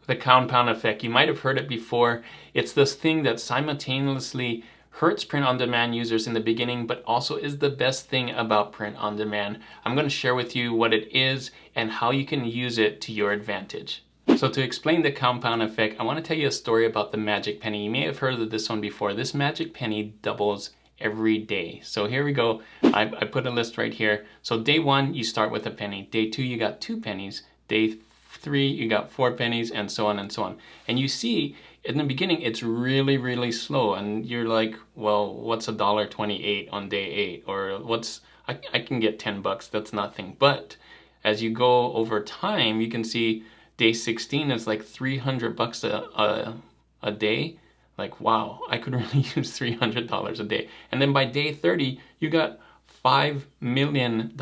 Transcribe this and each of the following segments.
The compound effect. You might have heard it before. It's this thing that simultaneously hurts print-on-demand users in the beginning, but also is the best thing about print-on-demand. I'm going to share with you what it is and how you can use it to your advantage. So to explain the compound effect, I want to tell you a story about the magic penny. You may have heard of this one before. This magic penny doubles every day. So here we go. I put a list right here. So day 1, you start with a penny. Day 2, you got 2 pennies. Day 3, you got 4 pennies, and so on and so on. And you see, in the beginning, it's really, really slow. And you're like, well, what's $1.28 on day 8? Or I can get $10, that's nothing. But as you go over time, you can see day 16 is like $300 a day. Like, wow, I could really use $300 a day. And then by day 30, you got $5 million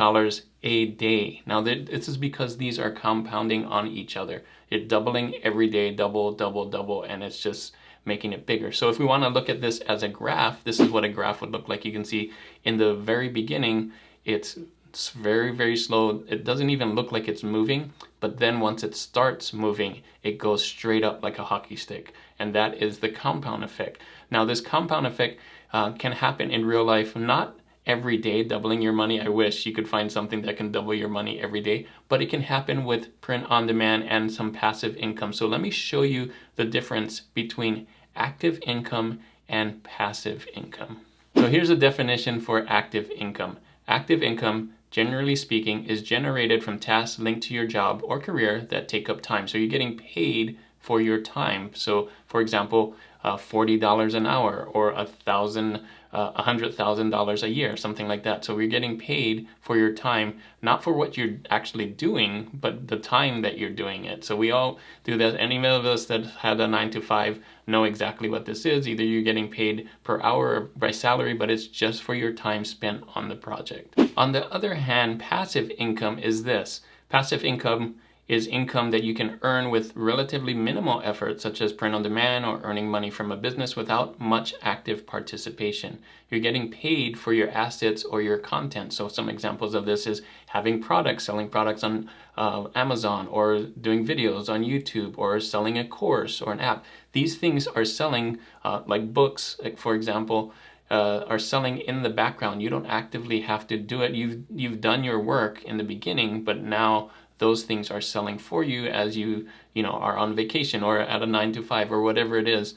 a day. Now, this is because these are compounding on each other. You're doubling every day, double, double, double, and it's just making it bigger. So if we want to look at this as a graph, this is what a graph would look like. You can see in the very beginning, it's very, very slow. It doesn't even look like it's moving, but then once it starts moving, it goes straight up like a hockey stick. And that is the compound effect. Now, this compound effect can happen in real life, not every day, doubling your money. I wish you could find something that can double your money every day, but it can happen with print on demand and some passive income. So let me show you the difference between active income and passive income. So here's a definition for active income. Active income, generally speaking, is generated from tasks linked to your job or career that take up time. So you're getting paid for your time. So for example, $40 an hour or $100,000 a year, something like that. So you're getting paid for your time, not for what you're actually doing, but the time that you're doing it. So we all do that. Any of us that had a 9-to-5 know exactly what this is. Either you're getting paid per hour or by salary, but it's just for your time spent on the project. On the other hand, passive income is this. Passive income is income that you can earn with relatively minimal effort, such as print on demand or earning money from a business without much active participation. You're getting paid for your assets or your content. So some examples of this is having products, selling products on Amazon, or doing videos on YouTube, or selling a course or an app. These things are selling, like books, for example, are selling in the background. You don't actively have to do it. You've done your work in the beginning, but now those things are selling for you as you are on vacation or at a 9-to-5 or whatever it is.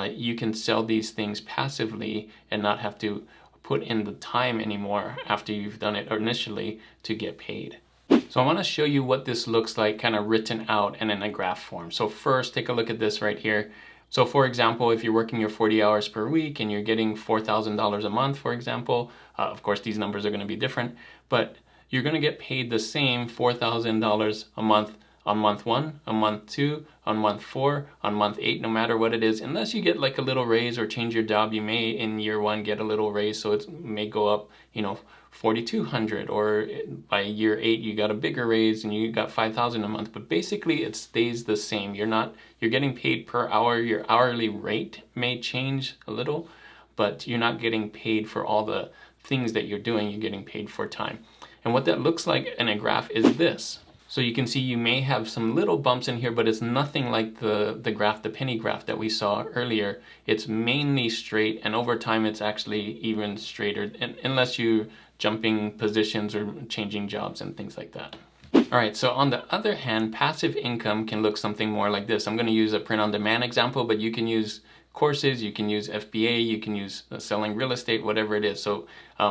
You can sell these things passively and not have to put in the time anymore after you've done it initially to get paid. So I want to show you what this looks like kind of written out and in a graph form. So first, take a look at this right here. So for example, if you're working your 40 hours per week and you're getting $4,000 a month, for example, of course these numbers are going to be different, but you're going to get paid the same $4,000 a month on month 1, on month 2, on month 4, on month 8, no matter what it is. Unless you get like a little raise or change your job, you may in year 1 get a little raise, so it may go up, $4,200, or by year 8 you got a bigger raise and you got $5,000 a month. But basically it stays the same. You're getting paid per hour. Your hourly rate may change a little, but you're not getting paid for all the things that you're doing. You're getting paid for time. And what that looks like in a graph is this. So you can see you may have some little bumps in here, but it's nothing like the graph, the penny graph that we saw earlier. It's mainly straight, and over time it's actually even straighter, unless you're jumping positions or changing jobs and things like that. All right, so on the other hand, passive income can look something more like this. I'm going to use a print-on-demand example, but you can use courses, you can use FBA, you can use selling real estate, whatever it is. So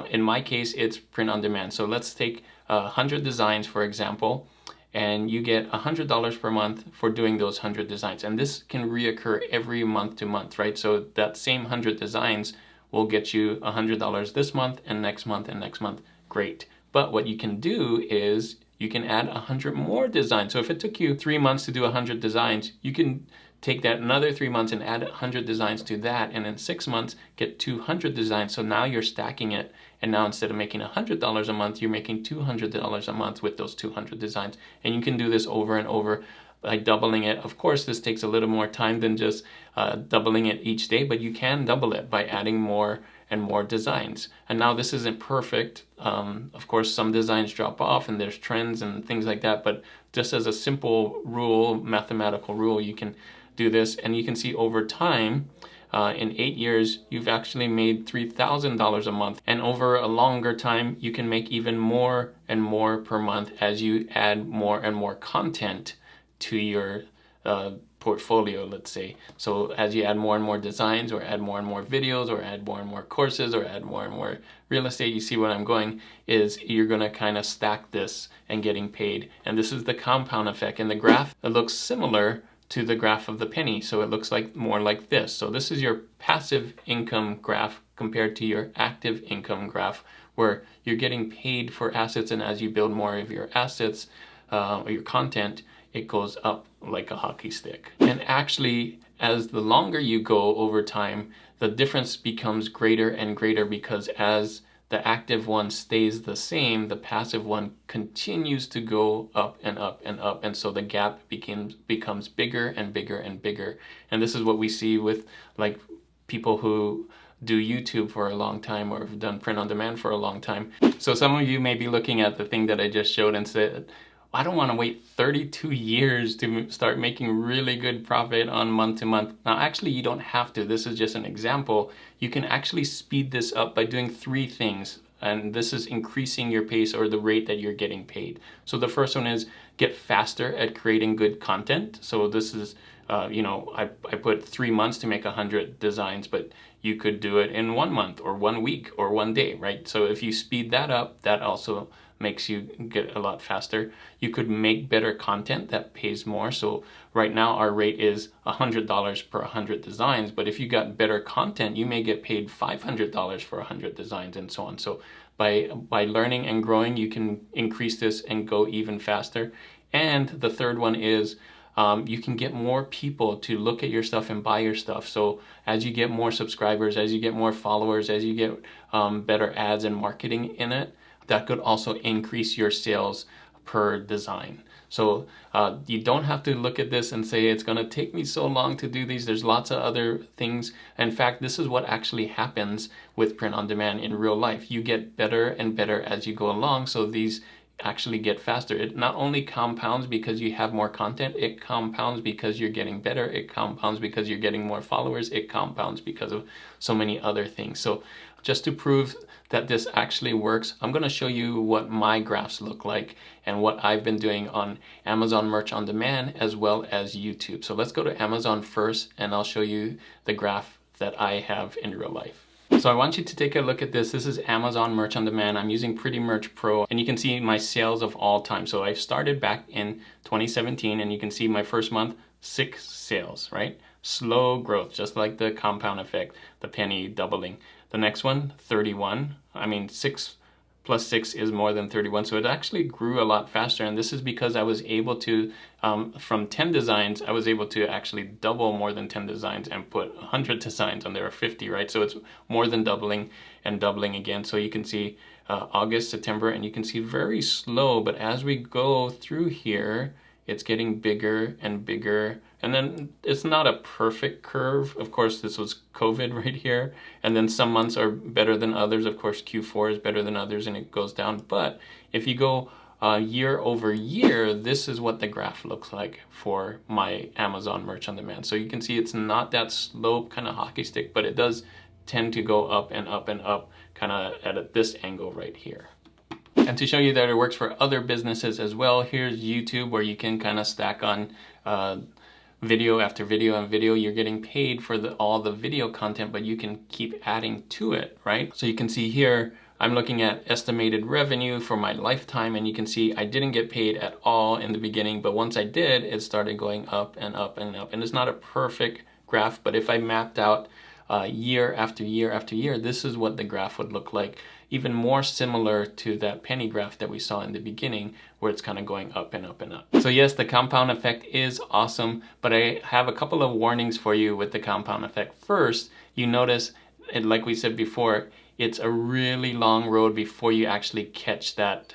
in my case, it's print on demand. So let's take 100 designs, for example, and you get $100 per month for doing those 100 designs. And this can reoccur every month to month, right? So that same 100 designs will get you $100 this month and next month and next month. Great. But what you can do is you can add 100 more designs. So if it took you 3 months to do 100 designs, you can take that another 3 months and add 100 designs to that, and in 6 months get 200 designs. So now you're stacking it, and now instead of making $100 a month, you're making $200 a month with those 200 designs. And you can do this over and over by doubling it. Of course, this takes a little more time than just doubling it each day, but you can double it by adding more and more designs. And now this isn't perfect. Of course, some designs drop off and there's trends and things like that, but just as a simple rule, mathematical rule, you can do this, and you can see over time, in 8 years, you've actually made $3,000 a month. And over a longer time, you can make even more and more per month as you add more and more content to your portfolio, let's say. So as you add more and more designs, or add more and more videos, or add more and more courses, or add more and more real estate, you see what I'm going, is you're gonna kind of stack this and getting paid. And this is the compound effect. And the graph, it looks similar to the graph of the penny. So it looks like more like this. So this is your passive income graph compared to your active income graph, where you're getting paid for assets, and as you build more of your assets, or your content, it goes up like a hockey stick. And actually, as the longer you go over time, the difference becomes greater and greater, because as the active one stays the same, the passive one continues to go up and up and up. And so the gap becomes bigger and bigger and bigger. And this is what we see with like people who do YouTube for a long time, or have done print on demand for a long time. So some of you may be looking at the thing that I just showed and said, I don't want to wait 32 years to start making really good profit on month to month. Now, actually, you don't have to. This is just an example. You can actually speed this up by doing 3 things. And this is increasing your pace, or the rate that you're getting paid. So the first one is get faster at creating good content. So this is, I put 3 months to make 100 designs, but you could do it in 1 month or 1 week or 1 day, right? So if you speed that up, that also makes you get a lot faster. You could make better content that pays more. So right now our rate is $100 per 100 designs, but if you got better content, you may get paid $500 for 100 designs, and so on. So by learning and growing, you can increase this and go even faster. And the third one is you can get more people to look at your stuff and buy your stuff. So as you get more subscribers, as you get more followers, as you get better ads and marketing in it, that could also increase your sales per design. So you don't have to look at this and say, it's going to take me so long to do these. There's lots of other things. In fact, this is what actually happens with print on demand in real life. You get better and better as you go along. So these actually get faster. It not only compounds because you have more content, it compounds because you're getting better, it compounds because you're getting more followers, it compounds because of so many other things. So just to prove that this actually works, I'm going to show you what my graphs look like and what I've been doing on Amazon Merch on Demand as well as YouTube. So let's go to Amazon first, and I'll show you the graph that I have in real life. So I want you to take a look at this. This is Amazon Merch on Demand. I'm using Pretty Merch Pro, and you can see my sales of all time. So I started back in 2017, and you can see my first month, 6 sales, right? Slow growth, just like the compound effect, the penny doubling. The next one, 31. 6 plus 6 is more than 31. So it actually grew a lot faster. And this is because I was able to, from 10 designs, I was able to actually double more than 10 designs and put 100 designs on there, or 50, right? So it's more than doubling and doubling again. So you can see August, September, and you can see very slow. But as we go through here, it's getting bigger and bigger. And then it's not a perfect curve. Of course, this was COVID right here. And then some months are better than others. Of course, Q4 is better than others, and it goes down. But if you go year over year, this is what the graph looks like for my Amazon Merch on Demand. So you can see it's not that slope kind of hockey stick, but it does tend to go up and up and up, kind of at this angle right here. And to show you that it works for other businesses as well, here's YouTube, where you can kind of stack on video after video and video. You're getting paid for all the video content, but you can keep adding to it, right? So you can see here, I'm looking at estimated revenue for my lifetime, and you can see I didn't get paid at all in the beginning, but once I did, it started going up and up and up. And it's not a perfect graph, but if I mapped out year after year after year, this is what the graph would look like. Even more similar to that penny graph that we saw in the beginning, where it's kind of going up and up and up. So yes, the compound effect is awesome, but I have a couple of warnings for you with the compound effect. First, you notice, and like we said before, it's a really long road before you actually catch that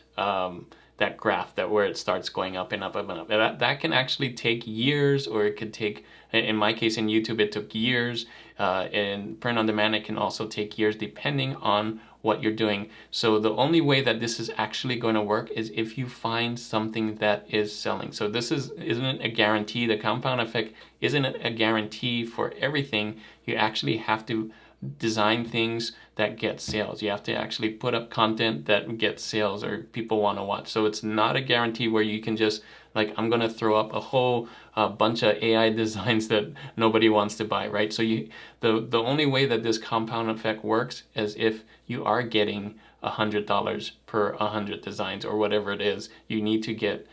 that graph that where it starts going up and up and up. That can actually take years, or it could take, in my case in YouTube, it took years. In print on demand, it can also take years depending on what you're doing. So the only way that this is actually going to work is if you find something that is selling. So this isn't a guarantee. The compound effect isn't a guarantee for everything. You actually have to design things that get sales. You have to actually put up content that gets sales or people want to watch. So it's not a guarantee where you can just, like, I'm going to throw up a whole bunch of AI designs that nobody wants to buy, right? So the only way that this compound effect works is if you are getting $100 per 100 designs or whatever it is. You need to get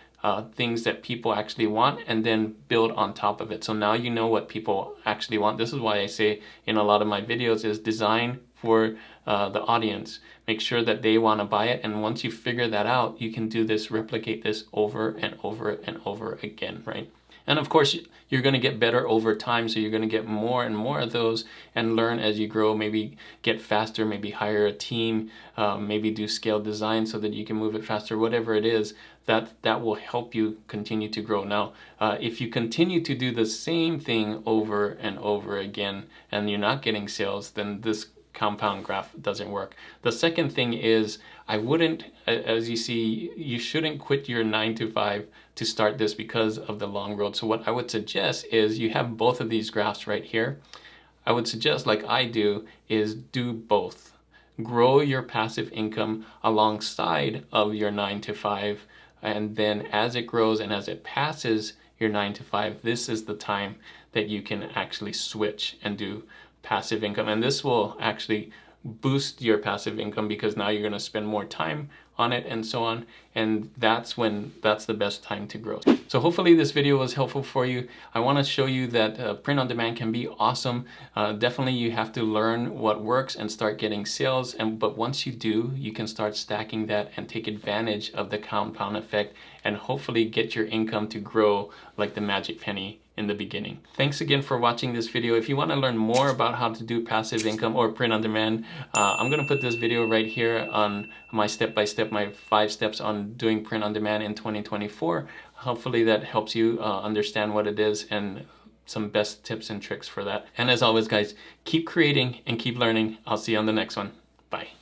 things that people actually want and then build on top of it. So now you know what people actually want. This is why I say in a lot of my videos is design for the audience. Make sure that they want to buy it, and once you figure that out, you can do this, replicate this over and over and over again, right? And of course, you're going to get better over time, so you're going to get more and more of those and learn as you grow, maybe get faster, maybe hire a team, maybe do scale design so that you can move it faster, whatever it is, that will help you continue to grow. Now, if you continue to do the same thing over and over again and you're not getting sales, then this compound graph doesn't work. The second thing is, I wouldn't, as you see, you shouldn't quit your 9 to 5 to start this because of the long road. So what I would suggest is, you have both of these graphs right here. I would suggest, like I do, is do both. Grow your passive income alongside of your 9 to 5, and then as it grows and as it passes your 9 to 5, this is the time that you can actually switch and do passive income. And this will actually boost your passive income because now you're going to spend more time on it and so on, and that's the best time to grow. So hopefully this video was helpful for you. I want to show you that print on demand can be awesome. Definitely you have to learn what works and start getting sales, but once you do, you can start stacking that and take advantage of the compound effect and hopefully get your income to grow like the magic penny in the beginning. Thanks again for watching this video. If you want to learn more about how to do passive income or print on demand, I'm going to put this video right here on my step-by-step, my 5 steps on doing print on demand in 2024. Hopefully that helps you understand what it is and some best tips and tricks for that. And as always, guys, keep creating and keep learning. I'll see you on the next one. Bye.